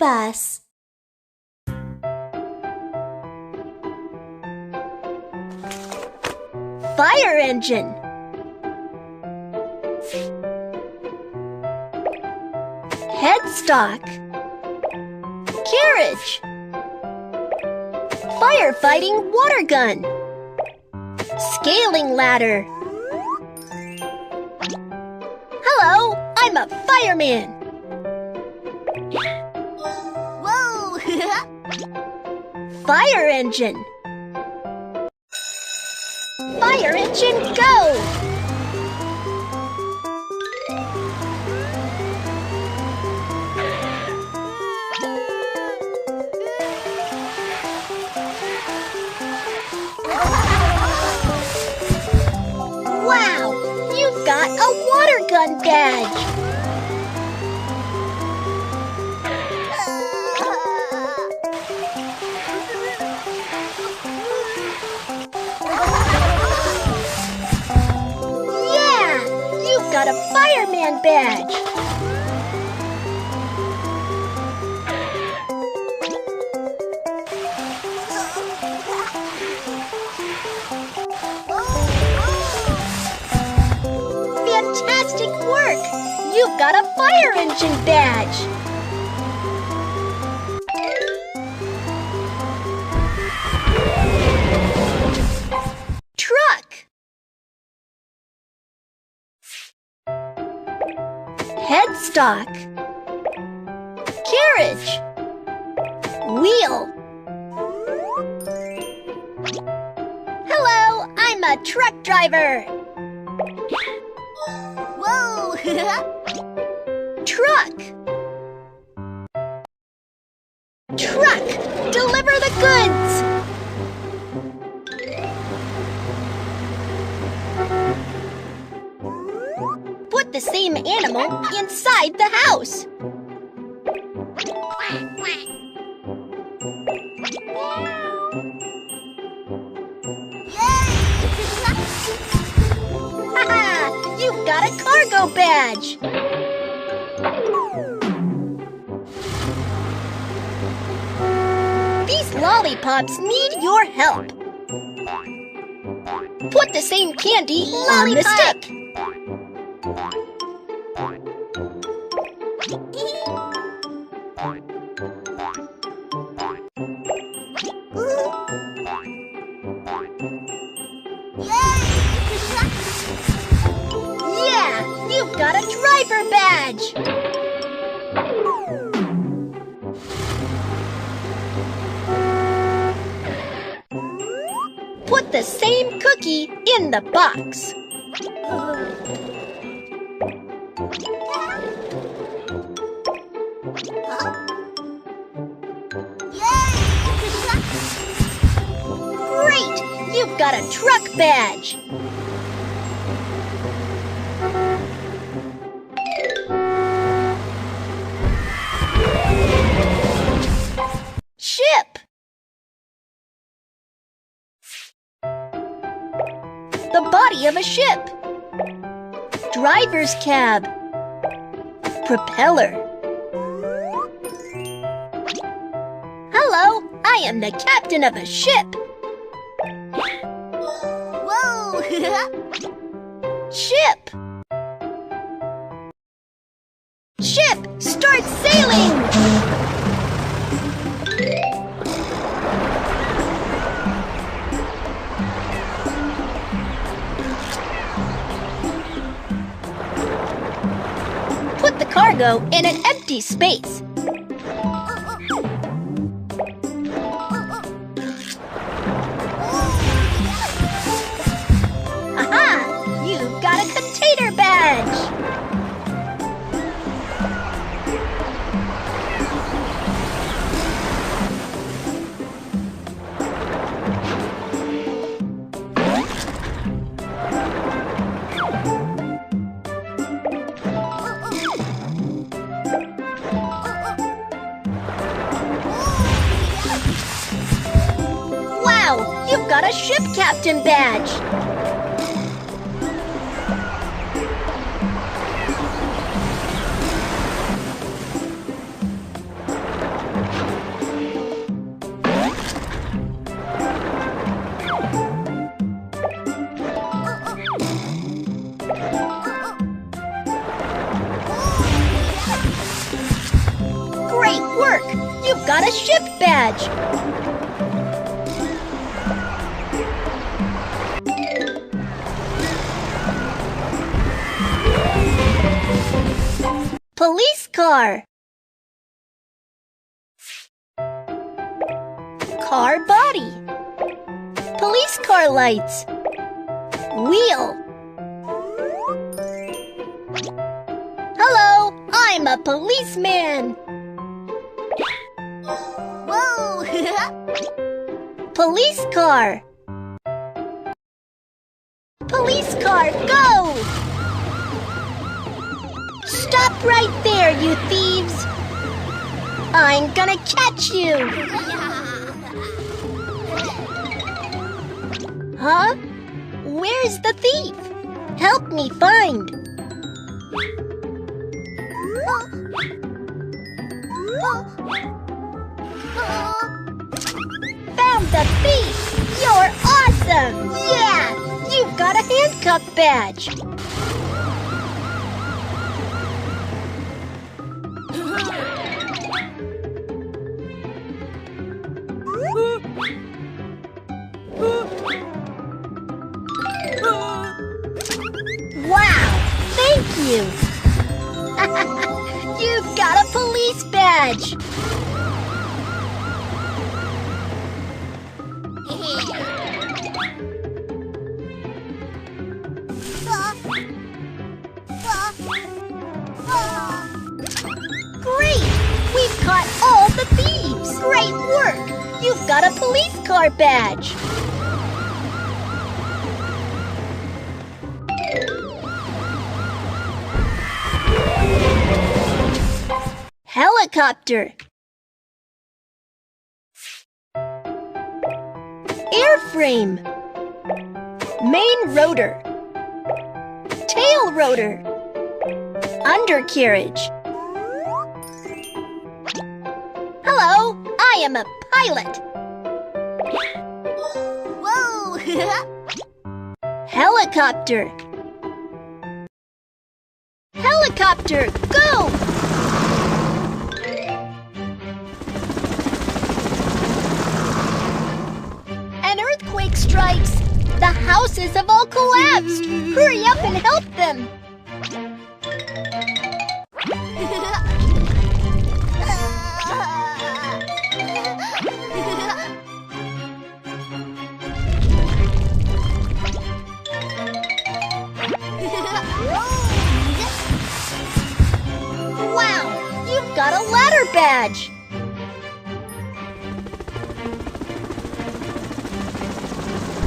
bus. Fire engine. Headstock. Carriage. Firefighting water gun. Scaling ladder. Hello, I'm a fireman. Whoa! Fire engine. Fire engine, go! Wow! You've got a water gun badge! Yeah! You've got a fireman badge! Fantastic work! You've got a fire engine badge! Truck! Headstock. Carriage. Wheel. Hello, I'm a truck driver. Whoa! Truck. Truck, deliver the goods. Put the same animal inside the house. Haha, you've got a cargo badge. These lollipops need your help. Put the same candy on the stick. Yeah, you've got a driver badge. Put the same cookie in the box. Great! You've got a truck badge. Ship. The body of a ship. Driver's cab. Propeller. Hello, I am the captain of a ship. Whoa! Ship. Ship, start sailing! Put the cargo in an empty space. Aha! You've got a container badge! Wow! You've got a ship captain badge! You've got a ship badge. Police car. Car body. Police car lights. Wheel. Hello, I'm a policeman. Whoa! Police car. Police car, go! Stop right there, you thieves! I'm gonna catch you! Huh? Where's the thief? Help me find! Found the thief! You're awesome! Yeah! You've got a handcuff badge! Wow! Thank you! You've got a police badge! Great! We've caught all the thieves! Great work! You've got a police car badge! Helicopter. Airframe. Main rotor. Tail rotor. Undercarriage. Hello, I am a pilot. Whoa! Helicopter. Helicopter, go! An earthquake strikes. The houses have all collapsed. Hurry up and help them. Wow, you've got a ladder badge.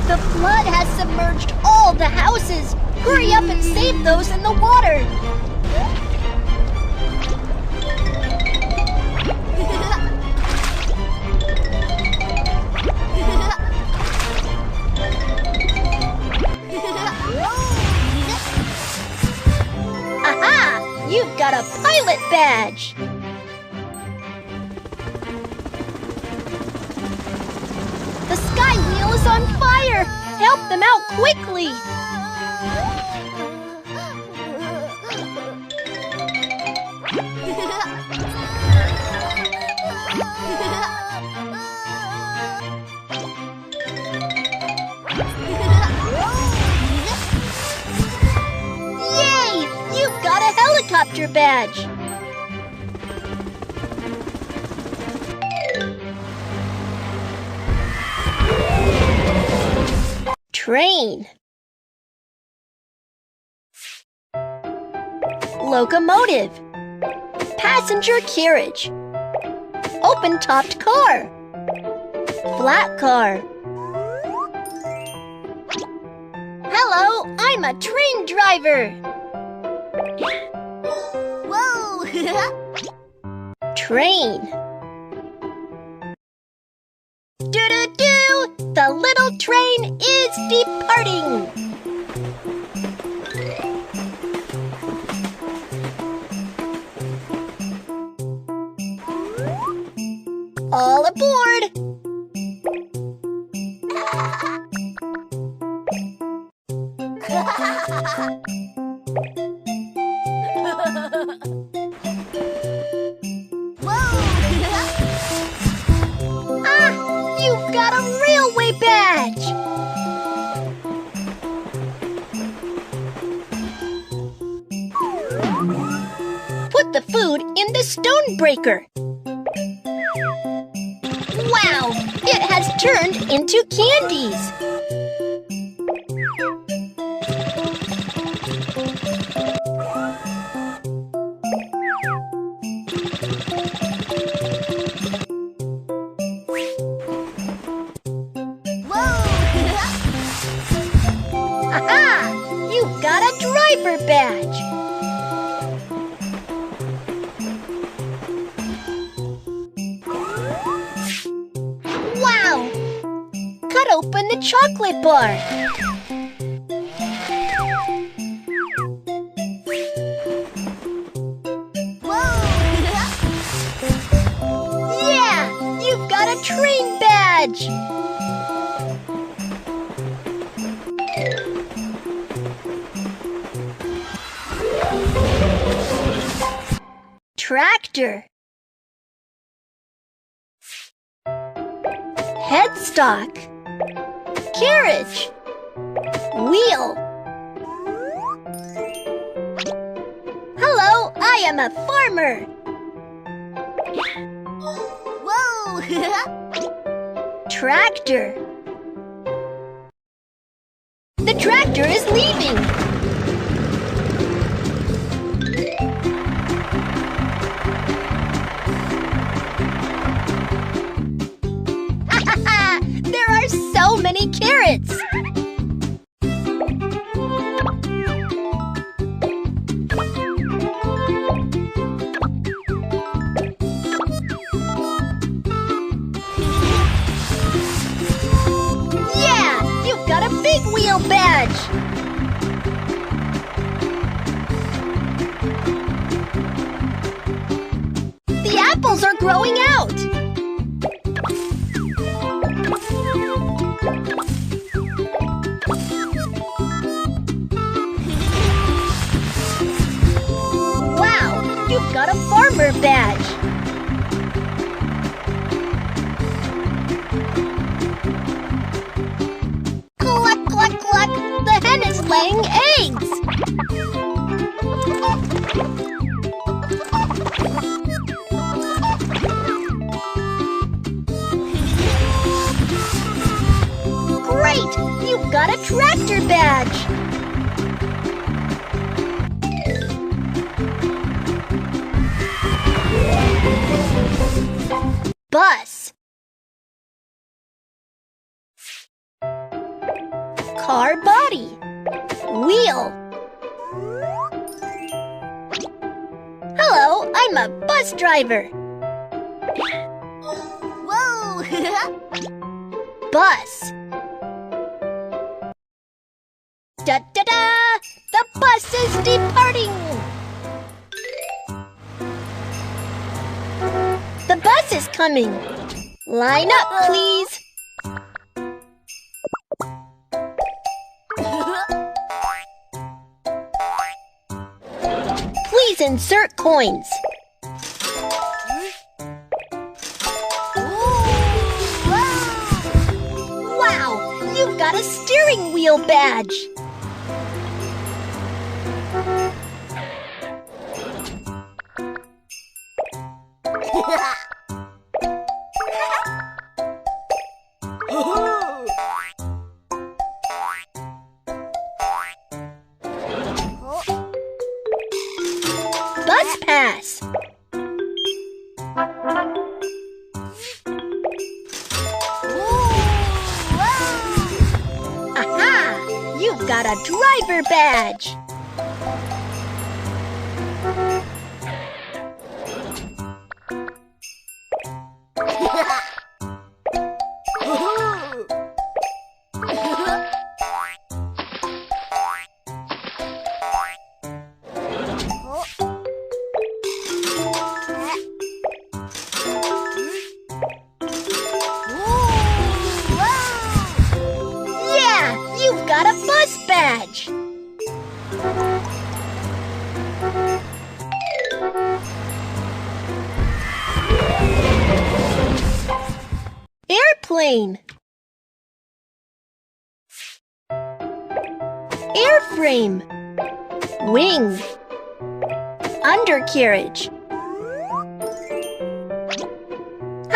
The flood has submerged all the houses. Hurry up and save those in the water. Aha! You've got a pilot badge. The sky wheel is on fire! Help them out quickly! Yay! You've got a helicopter badge! Train. Locomotive. Passenger carriage. Open-topped car. Flat car. Hello, I'm a train driver. Whoa! Train. Do-do-do! The little train is departing! All aboard! Whoa! in the stone breaker. Wow! It has turned into candies. Aha! You've got a driver badge. Wow! Cut open the chocolate bar. Yeah! You've got a train badge. Tractor. Headstock. Carriage. Wheel. Hello, I am a farmer. Whoa! Tractor. The tractor is leaving. There are so many carrots. Yeah, you've got a big wheel badge. The apples are growing out. Wow, you've got a farmer badge. Cluck, cluck, cluck. The hen is laying eggs. Great! You've got a tractor badge. Bus. Car body. Wheel. Hello, I'm a bus driver. Whoa! Bus. Da-da-da! The bus is departing! The bus is coming! Line up, please! Please insert coins. Wow! You've got a steering wheel badge! Bus pass. Aha! You've got a driver badge. Got a bus badge! Airplane. Airframe. Wing. Undercarriage.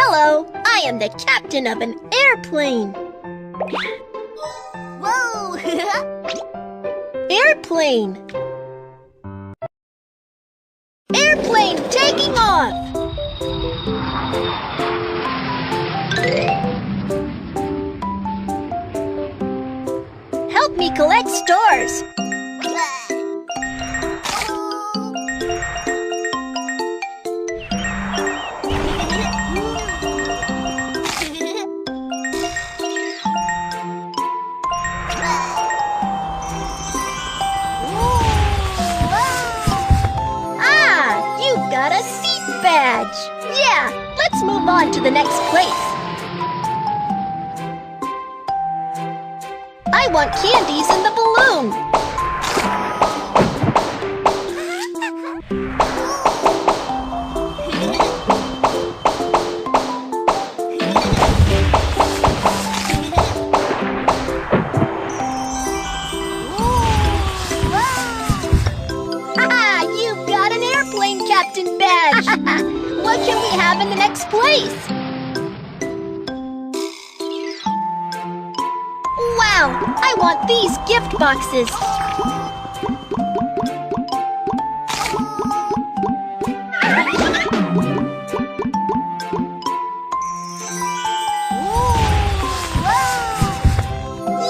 Hello, I am the captain of an airplane. Whoa! Airplane. Airplane taking off. Help me collect stars. Got a seat badge. Yeah, let's move on to the next place. I want candies in the balloon. Captain badge. What can we have in the next place? Wow, I want these gift boxes.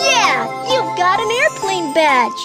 Yeah, you've got an airplane badge.